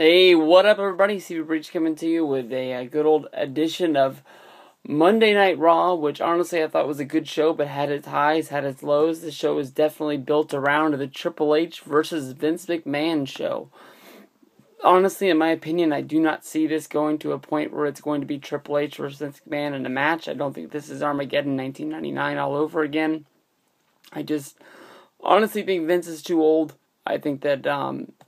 Hey, what up, everybody? CV Breach coming to you with a good old edition of Monday Night Raw, which honestly I thought was a good show, but had its highs, had its lows. The show is definitely built around the Triple H versus Vince McMahon show. Honestly, in my opinion, I do not see this going to a point where it's going to be Triple H versus Vince McMahon in a match. I don't think this is Armageddon 1999 all over again. I just honestly think Vince is too old. I think that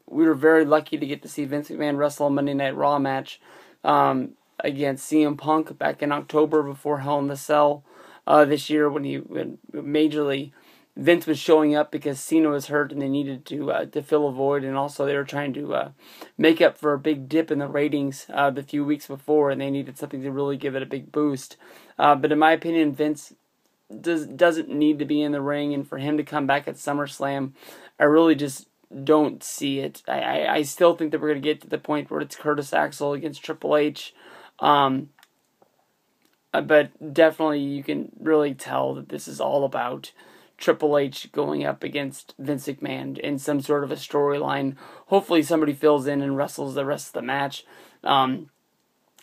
we were very lucky to get to see Vince McMahon wrestle a Monday Night Raw match against CM Punk back in October before Hell in the Cell this year when majorly Vince was showing up because Cena was hurt and they needed to fill a void, and also they were trying to make up for a big dip in the ratings the few weeks before, and they needed something to really give it a big boost. But in my opinion, Vince doesn't need to be in the ring, and for him to come back at SummerSlam, I really just don't see it. I still think that we're going to get to the point where it's Curtis Axel against Triple H, but definitely you can really tell that this is all about Triple H going up against Vince McMahon in some sort of a storyline. Hopefully somebody fills in and wrestles the rest of the match.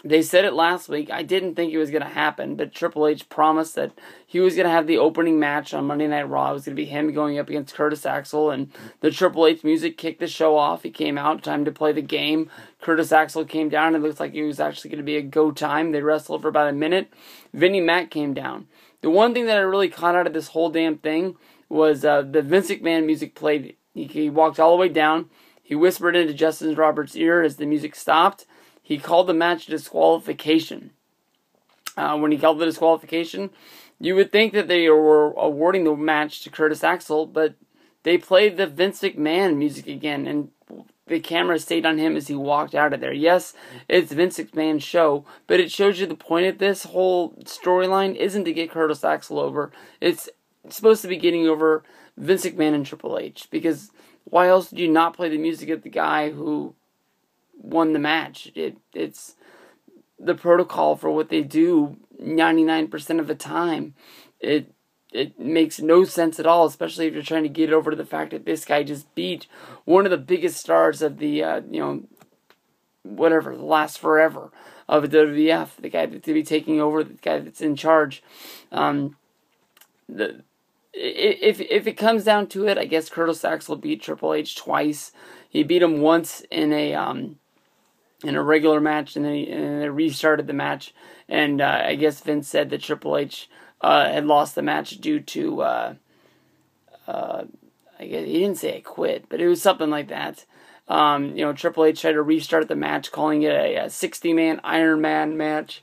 They said it last week. I didn't think it was going to happen, but Triple H promised that he was going to have the opening match on Monday Night Raw. It was going to be him going up against Curtis Axel, and the Triple H music kicked the show off. He came out, time to play the game. Curtis Axel came down. It looks like it was actually going to be a go time. They wrestled for about a minute. Vinnie Mac came down. The one thing that I really caught out of this whole damn thing was the Vince McMahon music played. He walked all the way down. He whispered into Justin Roberts' ear as the music stopped. He called the match disqualification. When he called the disqualification, you would think that they were awarding the match to Curtis Axel, but they played the Vince McMahon music again, and the camera stayed on him as he walked out of there. Yes, it's Vince McMahon's show, but it shows you the point of this whole storyline isn't to get Curtis Axel over. It's supposed to be getting over Vince McMahon and Triple H, because why else would you not play the music of the guy who won the match? It's the protocol for what they do 99% of the time. It makes no sense at all, especially if you're trying to get over to the fact that this guy just beat one of the biggest stars of the the last forever of the WWF, the guy that's to be taking over, the guy that's in charge. If it comes down to it, I guess Curtis Axel beat Triple H twice. He beat him once in a regular match, and then they restarted the match. And I guess Vince said that Triple H had lost the match due to I guess he didn't say I quit, but it was something like that. Triple H tried to restart the match, calling it a 60-man Iron Man match,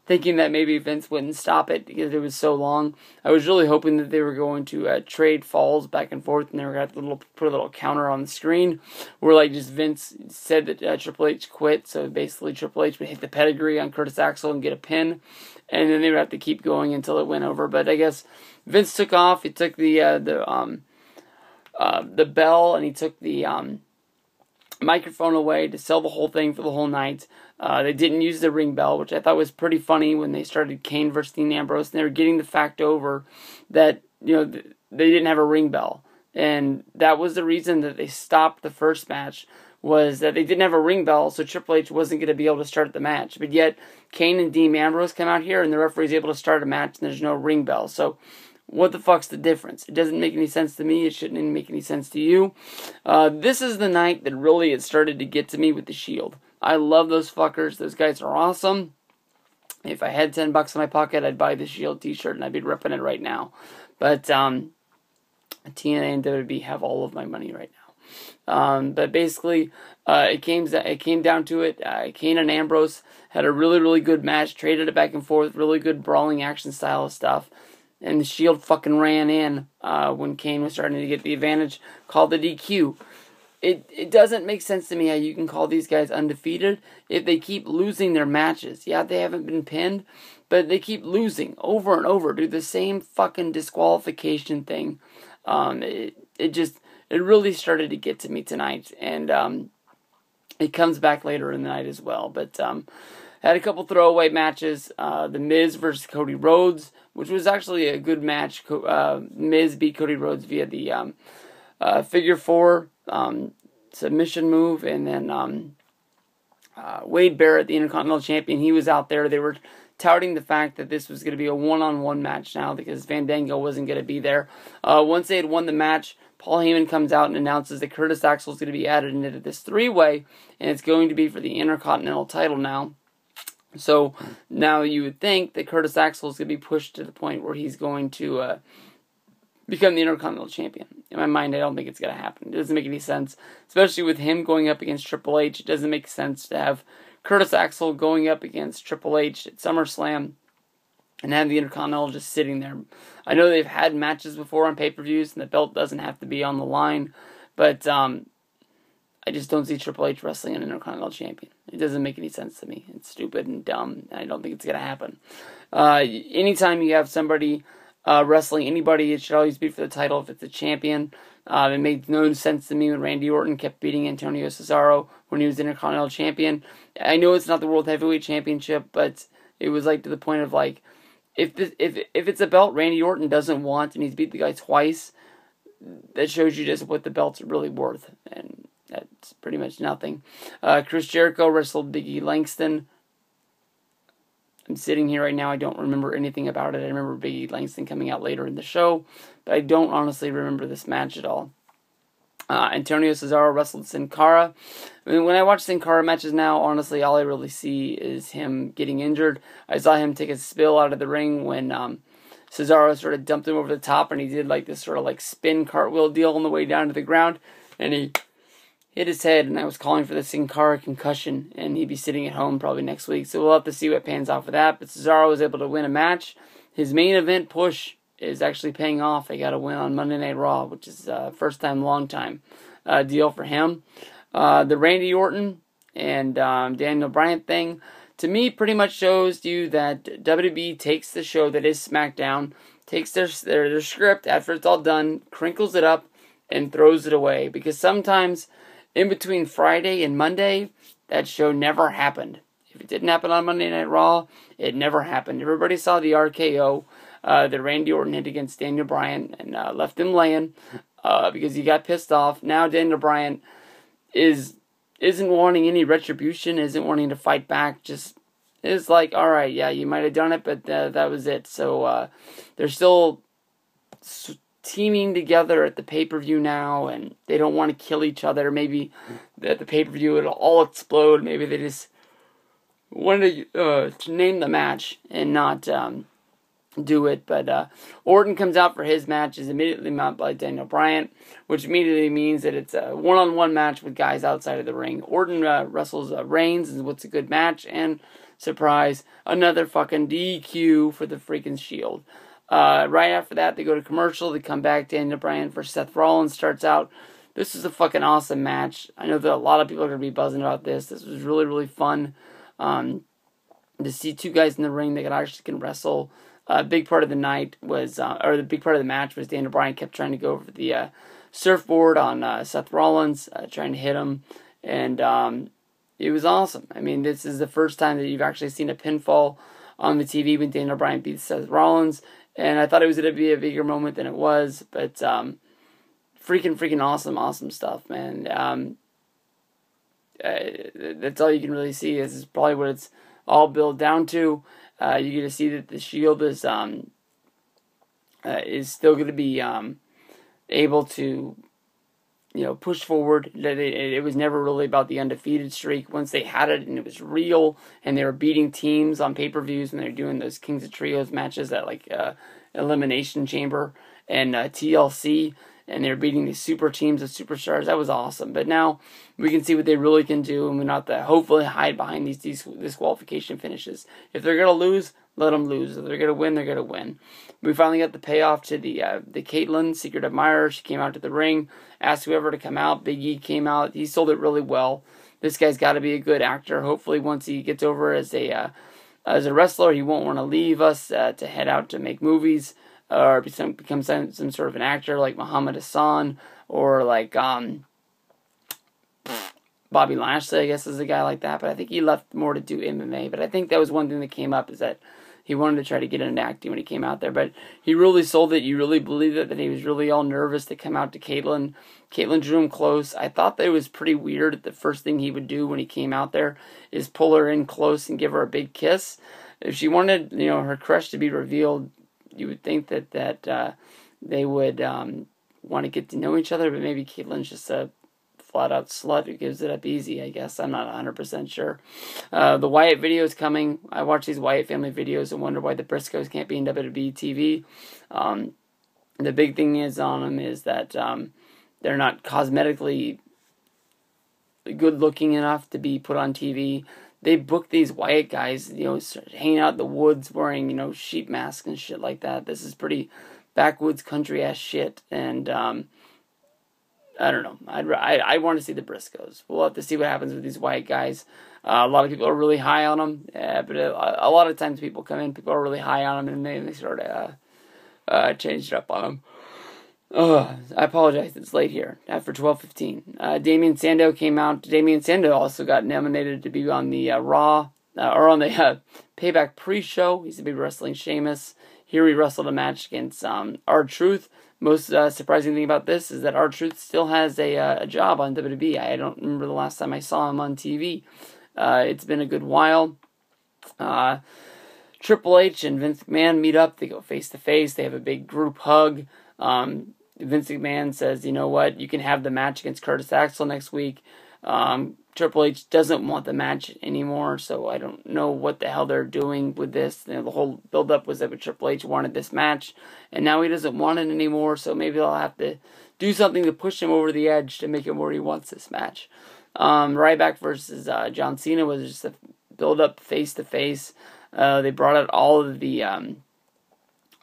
thinking that maybe Vince wouldn't stop it because it was so long. I was really hoping that they were going to trade falls back and forth, and they were going to put a little counter on the screen where just Vince said that Triple H quit, so basically Triple H would hit the pedigree on Curtis Axel and get a pin, and then they would have to keep going until it went over. But I guess Vince took off. He took the bell, and he took the microphone away to sell the whole thing for the whole night. They didn't use the ring bell, which I thought was pretty funny when they started Kane versus Dean Ambrose, and they were getting the fact over that they didn't have a ring bell, and that was the reason that they stopped the first match, was that they didn't have a ring bell, so Triple H wasn't going to be able to start the match. But yet Kane and Dean Ambrose come out here, and the referee's able to start a match, and there's no ring bell. So what the fuck's the difference? It doesn't make any sense to me. It shouldn't even make any sense to you. This is the night that really it started to get to me with the Shield. I love those fuckers. Those guys are awesome. If I had $10 in my pocket, I'd buy the Shield t-shirt, and I'd be ripping it right now. But TNA and WWE have all of my money right now. But basically, it came down to it. Kane and Ambrose had a really, really good match, traded it back and forth, really good brawling action style of stuff. And the Shield fucking ran in when Kane was starting to get the advantage, called the DQ. It doesn't make sense to me how you can call these guys undefeated if they keep losing their matches. Yeah, they haven't been pinned, but they keep losing over and over. Do the same fucking disqualification thing. It really started to get to me tonight, and it comes back later in the night as well. But had a couple throwaway matches. The Miz versus Cody Rhodes, which was actually a good match. Miz beat Cody Rhodes via the figure 4 submission move, and then Wade Barrett, the Intercontinental Champion, he was out there. They were touting the fact that this was going to be a one-on-one match now because Fandango wasn't going to be there. Once they had won the match, Paul Heyman comes out and announces that Curtis Axel is going to be added into this three-way, and it's going to be for the Intercontinental title now. So now you would think that Curtis Axel is going to be pushed to the point where he's going to become the Intercontinental Champion. In my mind, I don't think it's going to happen. It doesn't make any sense, especially with him going up against Triple H. It doesn't make sense to have Curtis Axel going up against Triple H at SummerSlam and have the Intercontinental just sitting there. I know they've had matches before on pay-per-views, and the belt doesn't have to be on the line, but I just don't see Triple H wrestling an Intercontinental Champion. It doesn't make any sense to me. It's stupid and dumb, and I don't think it's going to happen. Anytime you have somebody wrestling anybody, it should always be for the title if it's a champion. It made no sense to me when Randy Orton kept beating Antonio Cesaro when he was Intercontinental Champion. I know it's not the World Heavyweight Championship, but it was like to the point of like, if it's a belt Randy Orton doesn't want and he's beat the guy twice, that shows you just what the belt's really worth, and that's pretty much nothing. Chris Jericho wrestled Big E Langston. I'm sitting here right now, I don't remember anything about it. I remember Big E Langston coming out later in the show, but I don't honestly remember this match at all. Antonio Cesaro wrestled Sin Cara. I mean, when I watch Sin Cara matches now, honestly, all I really see is him getting injured. I saw him take a spill out of the ring when Cesaro sort of dumped him over the top, and he did like this sort of like spin cartwheel deal on the way down to the ground, and he hit his head, and I was calling for the Sin Cara concussion, and he'd be sitting at home probably next week, so we'll have to see what pans out for that. But Cesaro was able to win a match. His main event push is actually paying off. They got a win on Monday Night Raw, which is first time, long time deal for him. The Randy Orton and Daniel Bryan thing, to me, pretty much shows you that WWE takes the show that is SmackDown, takes their script after it's all done, crinkles it up, and throws it away. Because sometimes in between Friday and Monday, that show never happened. If it didn't happen on Monday Night Raw, it never happened. Everybody saw the RKO that Randy Orton hit against Daniel Bryan and left him laying because he got pissed off. Now Daniel Bryan isn't wanting any retribution, isn't wanting to fight back, just is like, all right, yeah, you might have done it, but that was it. So they're still teaming together at the pay-per-view now, and they don't want to kill each other. Maybe at the pay-per-view it'll all explode. Maybe they just wanted to name the match and not do it. But Orton comes out for his match, is immediately mounted by Daniel Bryan, which immediately means that it's a one-on-one match with guys outside of the ring. Orton wrestles Reigns, and what's a good match, and surprise, another fucking DQ for the freaking Shield. Right after that, they go to commercial. They come back. Daniel Bryan versus Seth Rollins starts out. This is a fucking awesome match. I know that a lot of people are going to be buzzing about this. This was really, really fun to see two guys in the ring that actually can wrestle. A big part of the night was, or the big part of the match was Daniel Bryan kept trying to go over the surfboard on Seth Rollins, trying to hit him, and it was awesome. I mean, this is the first time that you've actually seen a pinfall on the TV when Daniel Bryan beats Seth Rollins, and I thought it was going to be a bigger moment than it was, but freaking awesome stuff, man. That's all you can really see. This is probably what it's all built down to. You get to see that the Shield is still going to be able to, push forward. That it was never really about the undefeated streak. Once they had it and it was real, and they were beating teams on pay-per-views, and they're doing those Kings of Trios matches at like Elimination Chamber and TLC, and they're beating these super teams of superstars. That was awesome. But now we can see what they really can do, and we're not to hopefully hide behind these disqualification finishes. If they're going to lose, let them lose. If they're going to win, they're going to win. We finally got the payoff to the Caitlyn, Secret Admirer. She came out to the ring, asked whoever to come out. Big E came out. He sold it really well. This guy's got to be a good actor. Hopefully once he gets over as a wrestler, he won't want to leave us to head out to make movies, or become some sort of an actor like Muhammad Hassan, or like Bobby Lashley, I guess, is a guy like that. But I think he left more to do MMA. But I think that was one thing that came up, is that he wanted to try to get into acting when he came out there, but he really sold it. You really believed it, that he was really all nervous to come out to Caitlyn. Caitlyn drew him close. I thought that it was pretty weird. The first thing he would do when he came out there is pull her in close and give her a big kiss. If she wanted, her crush to be revealed, you would think that they would want to get to know each other, but maybe Caitlyn's just a flat-out slut who gives it up easy, I guess. I'm not 100% sure. The Wyatt video is coming. I watch these Wyatt family videos and wonder why the Briscoes can't be in WWE TV. The big thing is on them is that they're not cosmetically good-looking enough to be put on TV. They book these Wyatt guys, hanging out in the woods wearing, sheep masks and shit like that. This is pretty backwoods country-ass shit, and I don't know. I want to see the Briscoes. We'll have to see what happens with these Wyatt guys. A lot of people are really high on them, but a lot of times people come in, people are really high on them, and they sort of change it up on them. I apologize, it's late here, after 12:15. Damien Sandow came out. Damien Sandow also got nominated to be on the Raw, or on the Payback pre-show. He's to be wrestling Sheamus. Here he wrestled a match against R-Truth. Most surprising thing about this is that R-Truth still has a job on WWE. I don't remember the last time I saw him on TV. It's been a good while. Triple H and Vince McMahon meet up. They go face-to-face. They have a big group hug. Vince McMahon says, you know what, you can have the match against Curtis Axel next week. Triple H doesn't want the match anymore, so I don't know what the hell they're doing with this. The whole build-up was that Triple H wanted this match, and now he doesn't want it anymore, so maybe they'll have to do something to push him over the edge to make him where he wants this match. Ryback versus John Cena was just a build-up face-to-face. They brought out all of the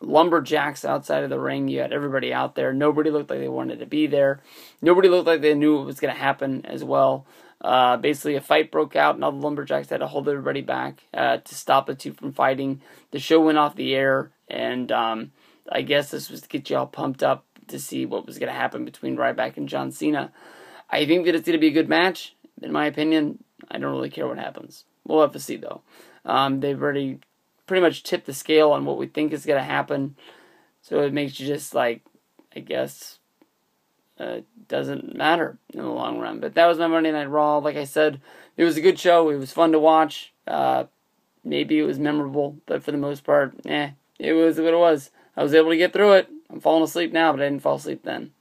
lumberjacks outside of the ring. You had everybody out there. Nobody looked like they wanted to be there. Nobody looked like they knew what was going to happen as well. Basically, a fight broke out, and all the lumberjacks had to hold everybody back to stop the two from fighting. The show went off the air, and I guess this was to get you all pumped up to see what was going to happen between Ryback and John Cena. I think that it's going to be a good match, in my opinion. I don't really care what happens. We'll have to see, though. They've already pretty much tipped the scale on what we think is going to happen, so it makes you just, I guess, doesn't matter in the long run. But that was my Monday Night Raw. Like I said, it was a good show. It was fun to watch. Maybe it was memorable, but for the most part, it was what it was. I was able to get through it. I'm falling asleep now, but I didn't fall asleep then.